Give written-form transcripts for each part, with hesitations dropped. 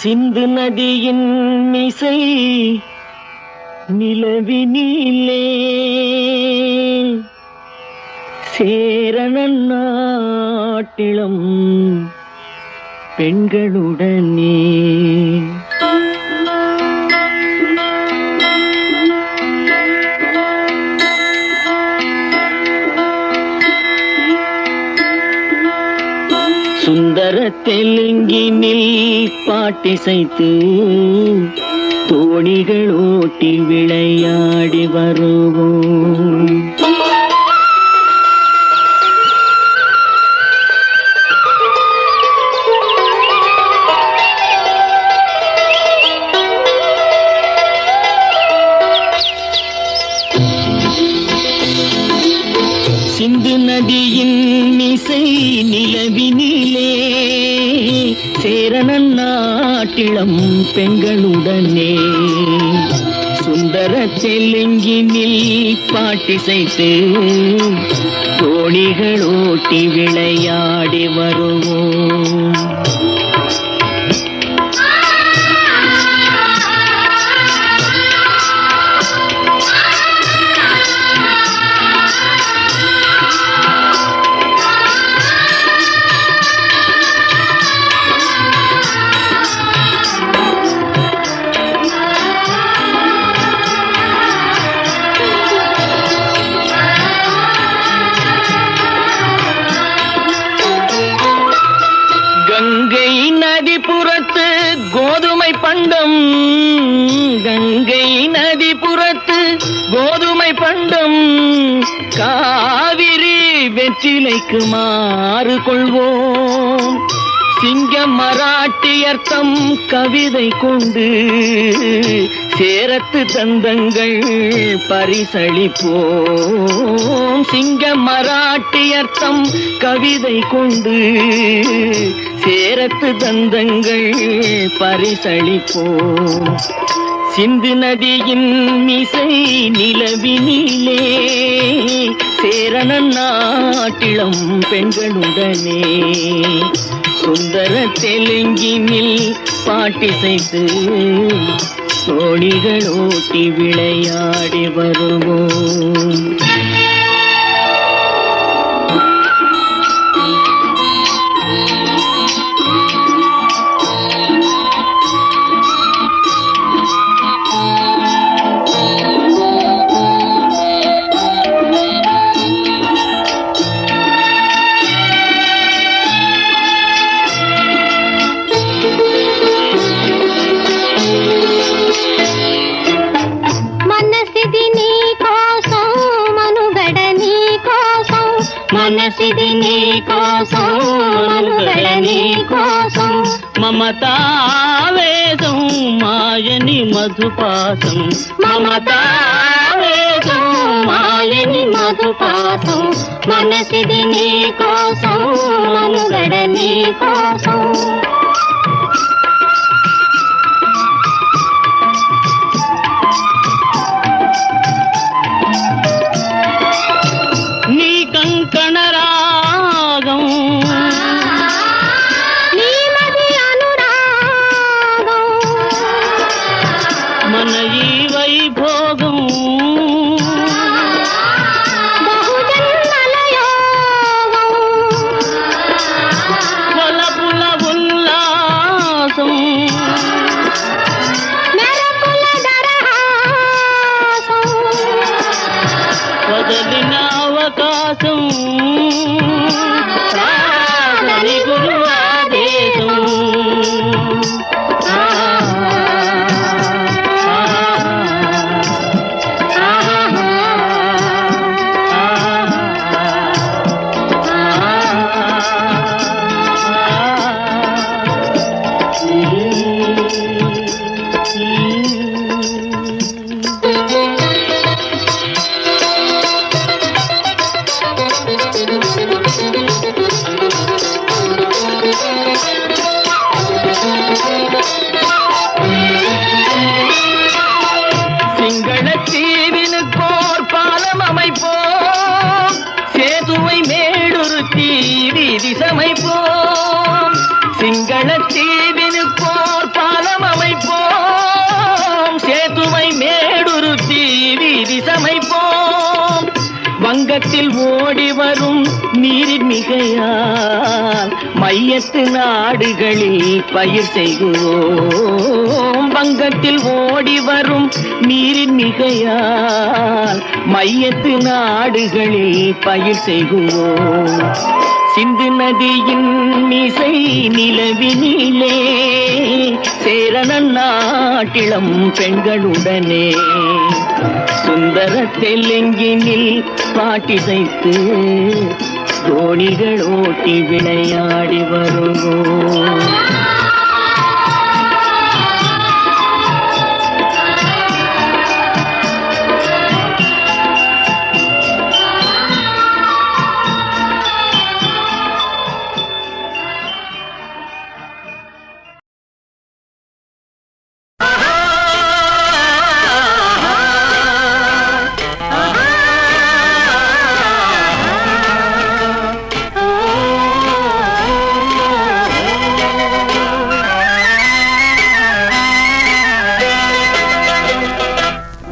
சிந்து நதியின் மிசை நிலவினிலே சேரணன் நாட்டிலும் பெண்களுடனே சுந்தர தெலுங்கினில் பாட்டிசைத்து தோணிகள் ஓட்டி விளையாடி வருவோம். சிந்து நதியின் இசை நிலவினிலே சேரணன் நாட்டிளம் பெண்களுடனே சுந்தர தெலுங்கினில் பாட்டிசைத்து தோணிகள் ஓட்டி விளையாடி வருவோம். கங்கை நதிபுறத்து கோதுமை பண்டம், கங்கை நதிபுறத்து கோதுமை பண்டம், காவிரி வெற்றிலைக்கு மாறு கொள்வோம். சிங்க மராட்டியர்த்தம் கவிதை கொண்டு சேரத்து தந்தங்கள் பரிசளிப்போம். சிங்க மராட்டியர்த்தம் கவிதை கொண்டு சேரத்து தந்தங்கள் பரிசளிப்போம். சிந்து நதியின் இசை நிலவினிலே சேரணன் நாட்டிளம் பெண்களுடனே சுந்தர தெலுங்கினில் பாட்டிசைத்து தோணிகள் ஓட்டி விளையாடி வருவோம். మనసిది నీ కోసం మనుగడ నీ కోసం మమతావేదం మాయని మధుపాసం, మమతావేదం మాయని మధుపాసం మనసిది నీ కోసం మనుగడ నీ కోసం. కణరాగం నీమది అనురాగం మన ఈ వైభోగం బహుజన్మల యోగం కొలపుల ఉల్లాసం మెరపుల దరహాసం వదలిన అవకాశం సాగని గురు ఆదేశం. சிங்களத்தீவினுக்கோர் பாலம் அமைப்போம், சேதுவை மேடுருத்தி வீதி சமைப்போம். சிங்களத்தீவினுக்கோர் பாலம் மிகையால் மையத்து நாடுகளில் பயிர் செய்குவோம். வங்கத்தில் ஓடி வரும் நீரின் மிகையால் மையத்து நாடுகளில் பயிர் செய்குவோம். சிந்து நதியின் மிசை நிலவினிலே சேரண நாட்டிளம் பெண்களுடனே சுந்தர தெலுங்கினில் பாட்டிசைத்து தோணிகள் ஓட்டி விளையாடி வருவோம்.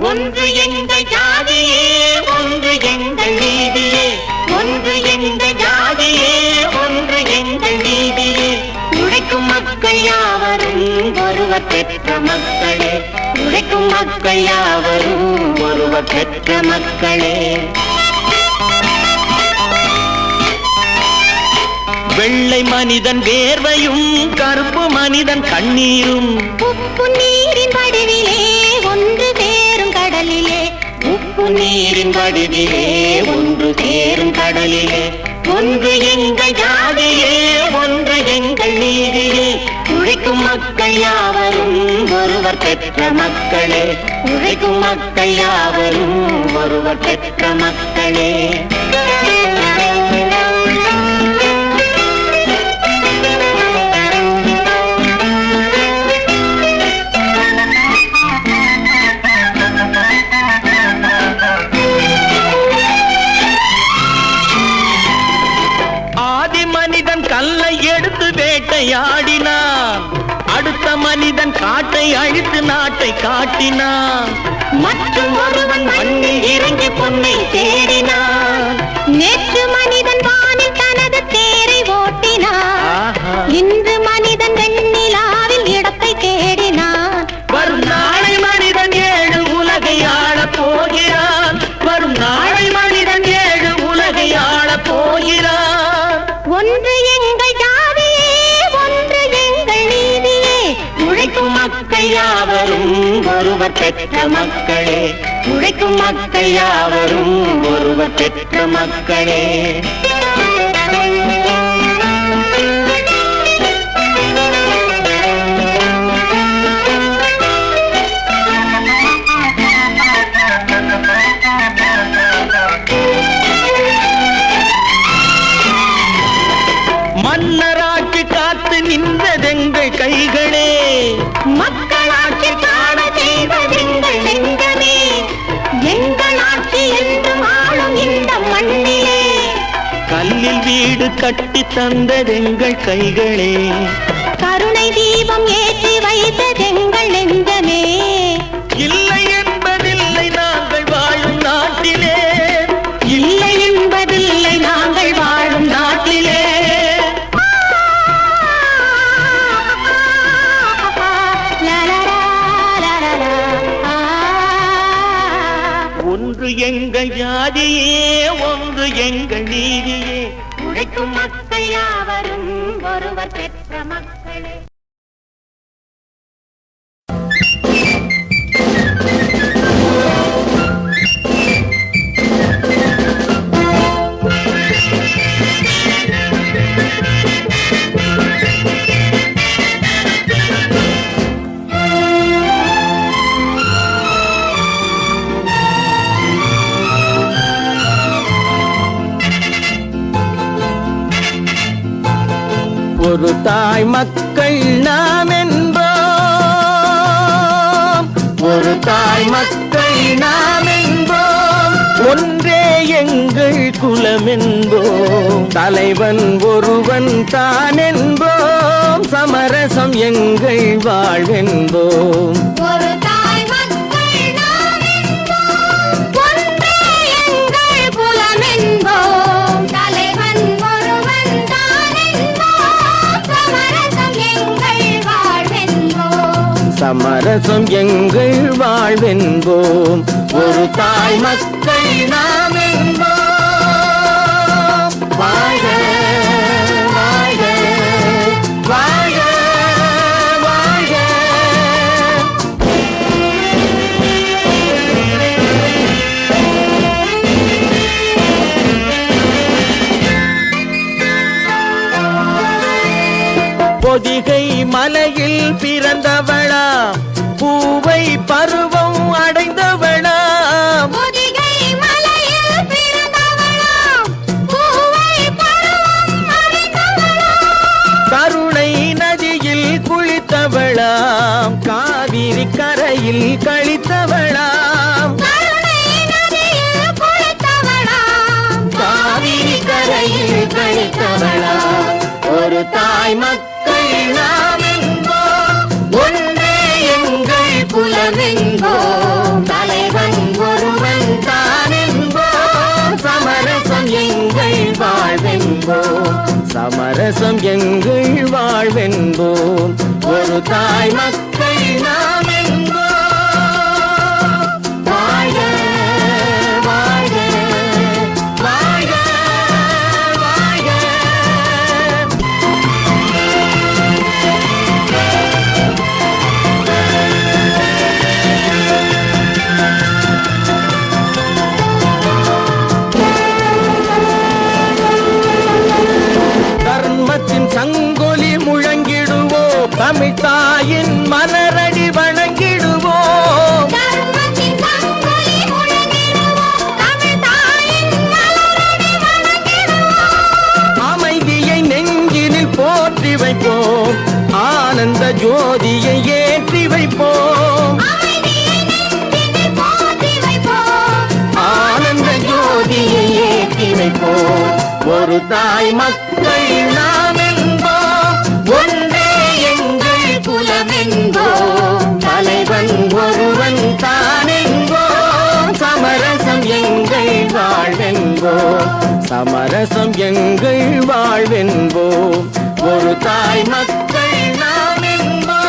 ஒன்று எங்கள் ஜாதியே, ஒன்று எங்கள் நீதியே, ஒன்று எங்கள் ஜாதியே, ஒன்று எங்கள் நீதியே. உழைக்கும் மக்கள் யாவரும் ஒருவர் பெற்ற மக்களே, உழைக்கும் மக்கள் யாவரும் ஒருவர் பெற்ற மக்களே. வெள்ளை மனிதன் வேர்வையும் கருப்பு மனிதன் கண்ணீரும் உப்பு நீரின் வடிவிலே ஒன்று சேரும் கடலிலே, உப்பு நீரின் வடிவிலே ஒன்று சேரும் கடலிலே. ஒன்று எங்கள் ஜாதியே, ஒன்று எங்கள் நீதியே. உழைக்கும் மக்கள் யாவரும் ஒருவர் பெற்ற மக்களே, உழைக்கும் மக்கள் யாவரும் ஒருவர் பெற்ற மக்களே. கல்லை எடுத்து வேட்டையாடினான், அடுத்த மனிதன் காட்டை அழித்து நாட்டை காட்டினான். மற்றும் ஒருவன் மண்ணில் இறங்கி பொன்னை தேடினான். நேற்று மனிதன் வானில் தனது தேரை ஓட்டினான், இன்று மனிதன் வெண்ணிலாவில் இடத்தை தேடினான். வரும் நாளை மனிதன் ஏழு உலகை ஆளப் போகிறான், வரும் நாளை மனிதன் ஏழு உலகை ஆளப் போகிறான். ஒன்று எங்கள் ஜாதியே, ஒன்று எங்கள் நீதியே. உழைக்கும் மக்கள் யாவரும் ஒருவர் பெற்ற மக்களே, உழைக்கும் மக்கள் யாவரும் ஒருவர் பெற்ற மக்களே. மன்னராட்சி காத்து நின்றதெங்கள் கைகளே, மக்களாட்சி காண செய்வதெங்கள் நெஞ்சமே. எங்கள் ஆட்சி என்றும் ஆளும் இந்த மண்ணிலே, கல்லில் வீடு கட்டி தந்ததெங்கள் கைகளே. கருணை தீபம் ஏற்றி வைத்ததெங்கள் நெஞ்சமே. இல்லை என்பதில்லை நாங்கள் வாழும் நாட்டிலே, இல்லை என்பதில்லை நாங்கள் வாழும் நாட்டிலே. ஒன்று எங்கள் ஜாதியே, ஒன்று எங்கள் நீதியே. உழைக்கும் மக்கள் யாவரும் ஒருவர் பெற்ற மக்களே. ஒரு தாய் மக்கள் நாம் என்போம், ஒரு தாய் மக்கள் நாம் என்போம். ஒன்றே எங்கள் குலம் என்போம், தலைவன் ஒருவன் தான் என்போம். சமரசம் எங்கள் வாழ்வென்போம். ஒரு தாய் மக்கள் நாம் என்போம், ஒன்றே எங்கள் குலம் என்போம். தலைவன் ஒரு சமரசம் எங்கள் வாழ்வென்போம். ஒரு தாய் மக்கள் நாம் என்போம். வாழ்க வாழ்க வாழ்க வாழ்க. பொதிகை மலையில் பிறந்தவளா, பூவை பருவம் அடைந்தவளா, பொதிகை மலையில் பிறந்தவளாம், பூவை பருவம் அடைந்தவளாம். கருணை நதியில் குளித்தவளாம், காவிரி கரையில் கழித்தவளாம், கருணை நதியில் குளித்தவளாம், காவிரி கரையில் கழித்தவளாம். ஒரு தாய் மக்கள் நாம் என்போம். ஒன்றே எங்கள் குலமென்போம். தலைவன் ஒருவன் தான் என்போம். சமரசம் எங்கள் வாழ்வென்போம். சமரசம் எங்கள் வாழ்வென்போம். ஒரு தாய் மக்கள் நாம் என்போம். வாழ்க வாழ்க வாழ்க வாழ்க. தர்மத்தின் சங்கொலி முழங்கிடுவோம். தமிழ் தாயின் மலரடி வணங்கிடுவோம். தர்மத்தின் சங்கொலி முழங்கிடுவோம். தமிழ் தாயின் மலரடி வணங்கிடுவோம். அமைதியை நெஞ்சினில் போற்றி வைப்போம். ஆனந்த ஜோதியை ஏற்றி வைப்போம். அமைதியை நெஞ்சினில் போற்றி வைப்போம். ஆனந்த ஜோதியை ஏற்றி வைப்போம். ஒரு தாய் மக்கள் நாம் என்போம். ஒன்றே எங்கள் குலமென்போம். தலைவன் ஒருவன் தான் என்போம். சமரசம் எங்கள் வாழ்வென்போம். சமரசம் எங்கள் வாழ்வென்போம். ஒரு தாய் மக்கள் நாம் என்போம்.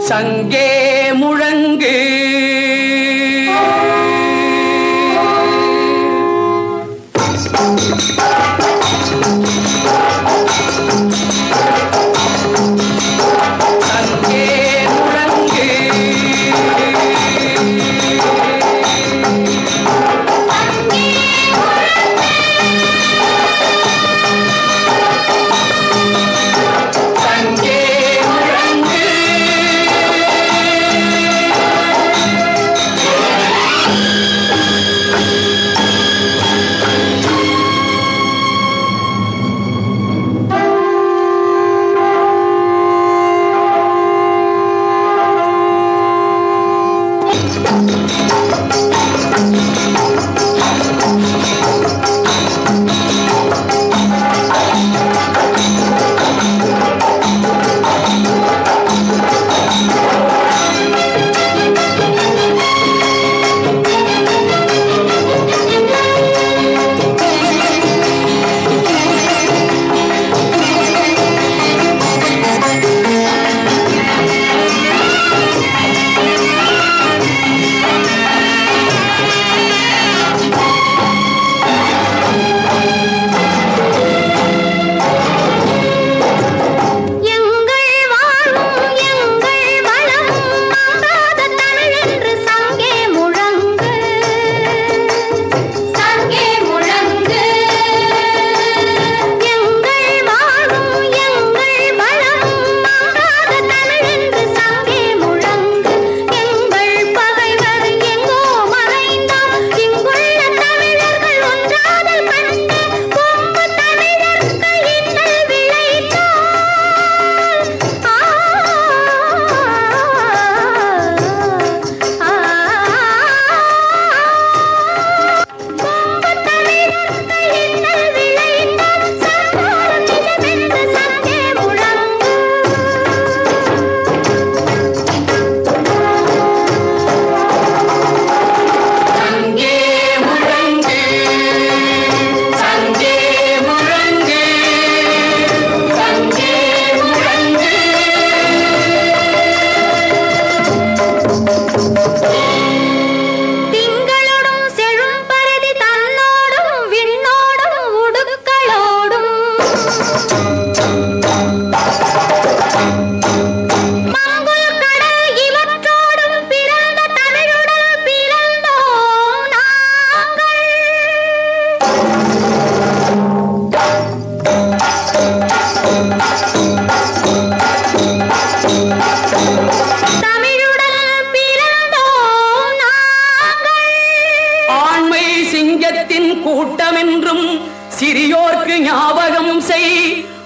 சங்கே முழங்கு சங்கே முழங்கு சங்கே முழங்கு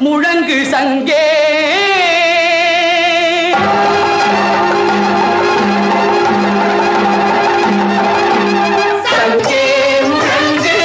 முழங்கு சங்கே சங்கே முழங்கு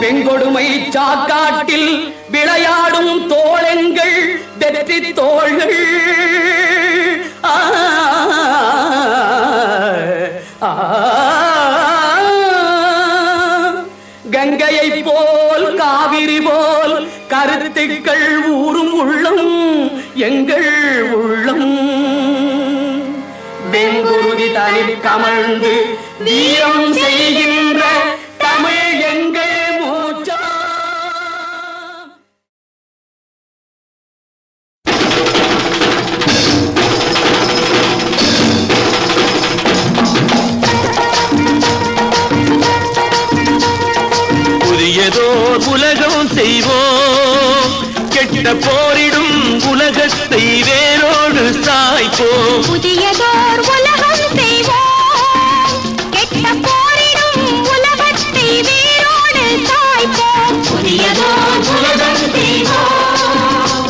வெங்கொடுமை சாக்காட்டில் விளையாடும் தோழங்கள் வெற்றி தோள்கள் கங்கையை போல் காவிரி போல் கருத்துக்கள் ஊறும் உள்ளம் எங்கள் உள்ளம் வெங்குருதி தனி கமழ்ந்து வீரம் செய்கின்ற தமிழ் எங்கள் மூச்சா. புதியதோர் உலகம் செய்வோம் கெட்ட போரிடும் உலகத்தை வேரோடு சாய்ப்போம். புதியதோர் உலகம் செய்வோம் கெட்ட போரிடும் உலகத்தை வேரோடு சாய்ப்போம். புதியதோர் உலகம் செய்வோம்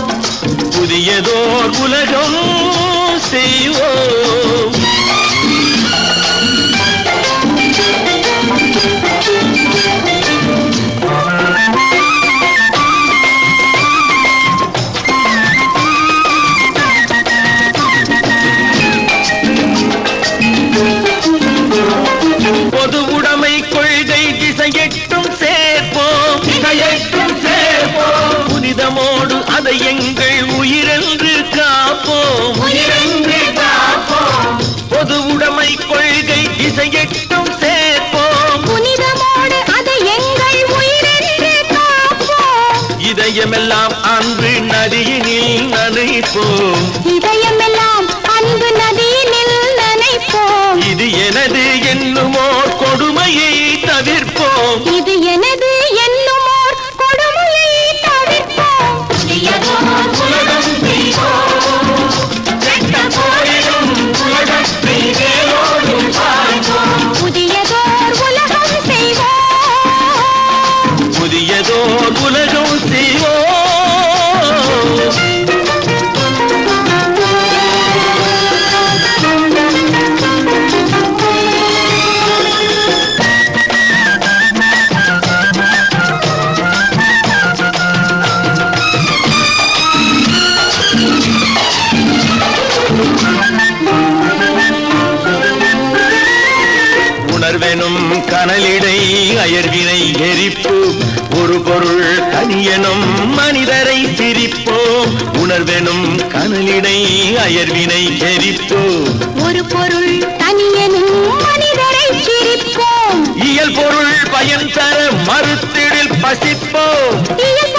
புதியதோர் உலகம் செய்வோம். பொது உடைமை கொள்கை திசையெட்டும் சேர்ப்போம் திசையெட்டும் சேர்ப்போம். புனிதமோடு அதை எங்கள் உயிரென்று காப்போம் உயிரென்று காப்போம். பொது உடைமை கொள்கை திசையெட்டும் சேர்ப்போம் புனிதமோடு அதை எங்கள் உயிரென்று காப்போம். இதயமெல்லாம் அன்பு நதியினில் நனைப்போம் இதயமெல்லாம் அன்பு நதியினில் நனைப்போம். இது எனது என்னுமோர் கொடுமையை தவிர்ப்போம். இது எனது என்னுமோர் கொடுமையை தவிர்ப்போம். புதியதோர் உலகம் செய்வோம் கெட்ட போரிடும் உலகத்தை வேரோடு சாய்ப்போம். புதியதோர் உலகம் செய்வோம் புதியதோர் உலகம் செய்வோம். உணர்வெனும் கனலிடை அயர்வினை எரிப்போம். ஒரு பொருள் தனியனும் மனிதரை சிரிப்போம். உணர்வெனும் கனலிடை அயர்வினை எரிப்போம். ஒரு பொருள் தனியனும் மனிதரை சிரிப்போம். இயல் பொருள் பயன் தர மறுத்திடில் பசிப்போம். இயல்